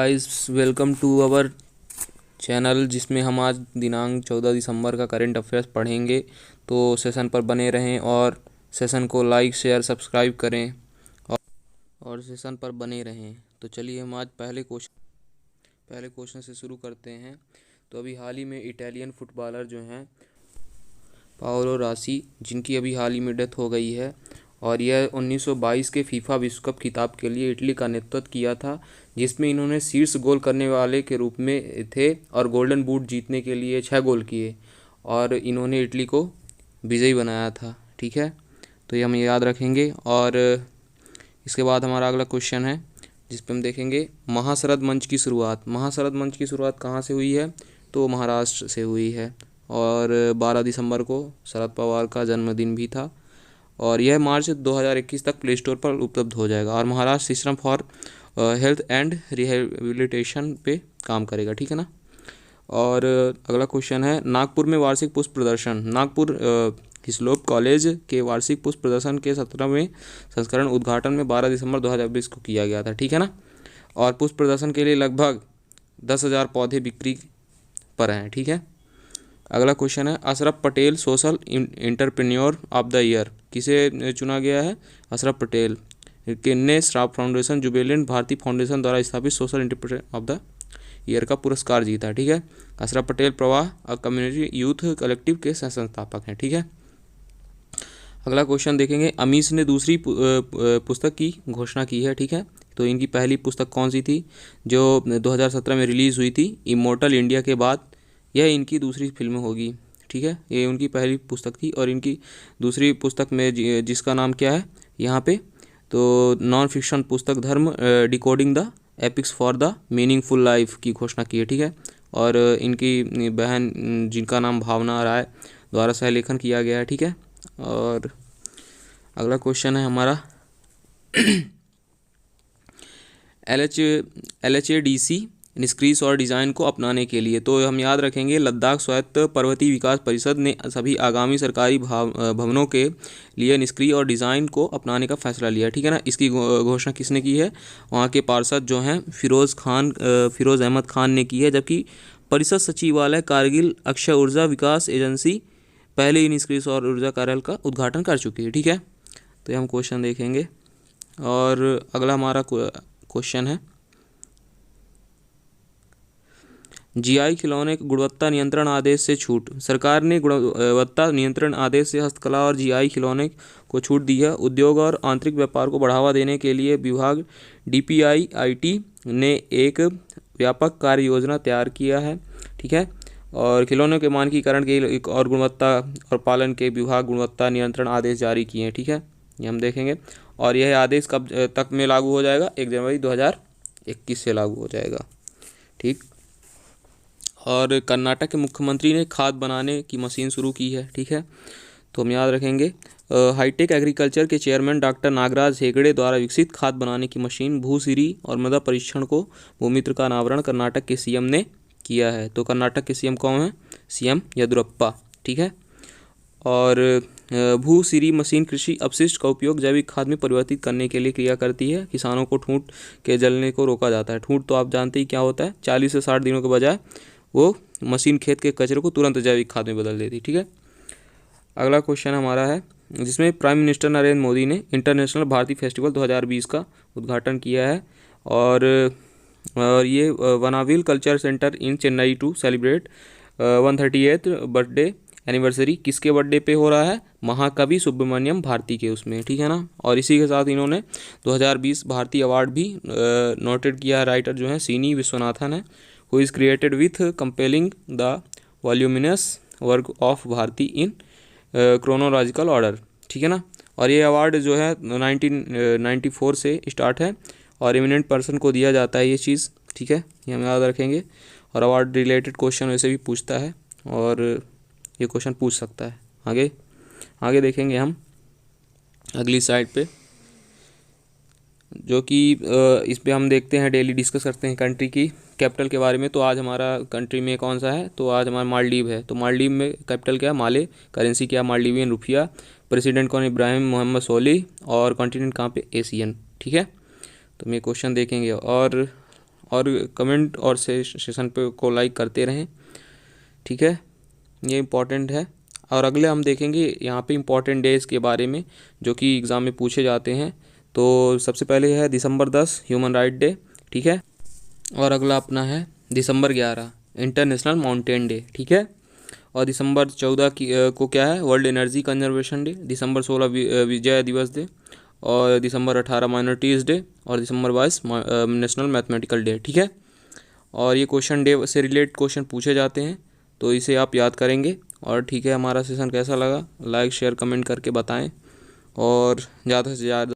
Guys, welcome to our channel जिसमें हम आज दिनांक 14 दिसंबर का करंट अफेयर्स पढ़ेंगे। तो सेशन पर बने रहें और सेशन को लाइक शेयर सब्सक्राइब करें और सेशन पर बने रहें। तो चलिए हम आज पहले क्वेश्चन से शुरू करते हैं। तो अभी हाल ही में इटालियन फुटबॉलर जो हैं पाओलो रासी, जिनकी अभी हाल ही में डेथ हो गई है, और यह 1922 के फीफा विश्व कप खिताब के लिए इटली का नेतृत्व किया था, जिसमें इन्होंने शीर्ष गोल करने वाले के रूप में थे और गोल्डन बूट जीतने के लिए 6 गोल किए और इन्होंने इटली को विजयी बनाया था। ठीक है, तो ये हम याद रखेंगे। और इसके बाद हमारा अगला क्वेश्चन है जिस पे हम देखेंगे महाशरद मंच की शुरुआत। महाशरद मंच की शुरुआत कहाँ से हुई है? तो महाराष्ट्र से हुई है और 12 दिसंबर को शरद पवार का जन्मदिन भी था और यह मार्च 2021 तक प्ले स्टोर पर उपलब्ध हो जाएगा। और Maharashtra system for health and rehabilitation पे काम करेगा। ठीक है ना। और अगला क्वेश्चन है नागपुर में वार्षिक पुष्प प्रदर्शन। नागपुर हिस्लोप कॉलेज के वार्षिक पुष्प प्रदर्शन के 17वें संस्करण उद्घाटन में 12 दिसंबर 2020 को किया गया था। ठीक है ना। और पुष्प प्रदर्शन के लिए लगभग 10,000 पौधे बिक्री पर हैं। ठीक है। अगला क्वेश्चन है Ashraf Patel social entrepreneur of the year किसे चुना गया है? अशरफ पटेल ने श्राप फाउंडेशन जुबिलेंट भारती फाउंडेशन द्वारा स्थापित social entrepreneur of the year का पुरस्कार जीता। ठीक है। अशरफ पटेल प्रवाह कम्युनिटी यूथ कलेक्टिव के सह संस्थापक हैं। ठीक है। अगला क्वेश्चन देखेंगे अमीश ने दूसरी पुस्तक की घोषणा की है। ठीक है। तो इनकी पहली पुस्तक कौन सी थी जो 2017 में रिलीज़ हुई थी? इमोर्टल इंडिया के बाद यह इनकी दूसरी फिल्म होगी। ठीक है, ये उनकी पहली पुस्तक थी और इनकी दूसरी पुस्तक में जिसका नाम क्या है यहाँ पे, तो नॉन फिक्शन पुस्तक Dharma decoding the epics for the meaningful life की घोषणा की है। ठीक है। और इनकी बहन जिनका नाम भावना राय द्वारा सहलेखन किया गया है। ठीक है। और अगला क्वेश्चन है हमारा LHADC निष्क्रिय सौर डिज़ाइन को अपनाने के लिए। तो हम याद रखेंगे लद्दाख स्वायत्त पर्वतीय विकास परिषद ने सभी आगामी सरकारी भवनों के लिए निष्क्रिय और डिज़ाइन को अपनाने का फैसला लिया। ठीक है ना। इसकी घोषणा किसने की है? वहाँ के पार्षद जो हैं फिरोज़ अहमद खान ने की है, जबकि परिषद सचिवालय कारगिल अक्षय ऊर्जा विकास एजेंसी पहले ही निष्क्रिय सौर ऊर्जा कार्यालय का उद्घाटन कर चुकी है। ठीक है। तो ये हम क्वेश्चन देखेंगे। और अगला हमारा क्वेश्चन है जीआई खिलौने गुणवत्ता नियंत्रण आदेश से छूट। सरकार ने गुणवत्ता नियंत्रण आदेश से हस्तकला और जीआई खिलौने को छूट दी है। उद्योग और आंतरिक व्यापार को बढ़ावा देने के लिए विभाग DPIIT ने एक व्यापक कार्य योजना तैयार किया है। ठीक है। और खिलौनों के मानकीकरण के और गुणवत्ता और पालन के विभाग गुणवत्ता नियंत्रण आदेश जारी किए हैं। ठीक है, ये हम देखेंगे। और यह आदेश कब तक में लागू हो जाएगा? 1 जनवरी 2021 से लागू हो जाएगा। ठीक। और कर्नाटक के मुख्यमंत्री ने खाद बनाने की मशीन शुरू की है। ठीक है। तो हम याद रखेंगे हाईटेक एग्रीकल्चर के चेयरमैन डॉक्टर नागराज हेगड़े द्वारा विकसित खाद बनाने की मशीन भूसिरी और मृदा परीक्षण को भूमित्र का अनावरण कर्नाटक के CM ने किया है। तो कर्नाटक के CM कौन है? CM येदियुरप्पा। ठीक है। और भूसिरी मशीन कृषि अपशिष्ट का उपयोग जैविक खाद में परिवर्तित करने के लिए क्रिया करती है। किसानों को ठूंठ के जलने को रोका जाता है। ठूंठ तो आप जानते ही क्या होता है, 40 से 60 दिनों के बजाय वो मशीन खेत के कचरे को तुरंत जैविक खाद में बदल देती। ठीक है। अगला क्वेश्चन हमारा है जिसमें प्राइम मिनिस्टर नरेंद्र मोदी ने इंटरनेशनल भारती फेस्टिवल 2020 का उद्घाटन किया है। और ये Vanavil culture centre in Chennai to celebrate 138th birthday anniversary किसके बर्थडे पे हो रहा है? महाकवि सुब्रमण्यम भारती के उसमें। ठीक है ना। और इसी के साथ इन्होंने 2020 भारती अवार्ड भी नोटेड किया है। राइटर जो है सीनी विश्वनाथन है, who is created with compelling the voluminous work of Bharti in chronological order। ठीक है ना। और ये अवार्ड जो है 1994 से स्टार्ट है और एमिनेंट पर्सन को दिया जाता है ये चीज़। ठीक है, ये हम याद रखेंगे। और अवार्ड रिलेटेड क्वेश्चन वैसे भी पूछता है और ये क्वेश्चन पूछ सकता है। आगे देखेंगे हम अगली साइड पे, जो कि इस पे हम देखते हैं डेली डिस्कस करते हैं कंट्री की कैपिटल के बारे में। तो आज हमारा कंट्री में कौन सा है? तो आज हमारा मालदीव है। तो मालदीव में कैपिटल क्या है? माले। करेंसी क्या है? मालदीवियन रुपया। प्रेसिडेंट कौन? इब्राहिम मोहम्मद सोली। और कॉन्टिनेंट कहाँ पे? एशियन। ठीक है। तो हम ये क्वेश्चन देखेंगे। और और कमेंट और सेशन पे को लाइक करते रहें, ठीक है, ये इम्पॉर्टेंट है। और अगले हम देखेंगे यहाँ पे इम्पॉर्टेंट डेज़ के बारे में जो कि एग्ज़ाम में पूछे जाते हैं। तो सबसे पहले है दिसंबर 10 ह्यूमन राइट डे, ठीक है। और अगला अपना है दिसंबर 11 इंटरनेशनल माउंटेन डे, ठीक है। और दिसंबर 14 को क्या है, वर्ल्ड एनर्जी कंजर्वेशन डे। दिसंबर 16 विजय दिवस डे। और दिसंबर 18 माइनॉरिटीज़ डे। और दिसंबर 22 नेशनल मैथमेटिकल डे, ठीक है। और ये क्वेश्चन डे से रिलेटेड क्वेश्चन पूछे जाते हैं, तो इसे आप याद करेंगे। और ठीक है, हमारा सेशन कैसा लगा लाइक शेयर कमेंट करके बताएं और ज़्यादा से ज़्यादा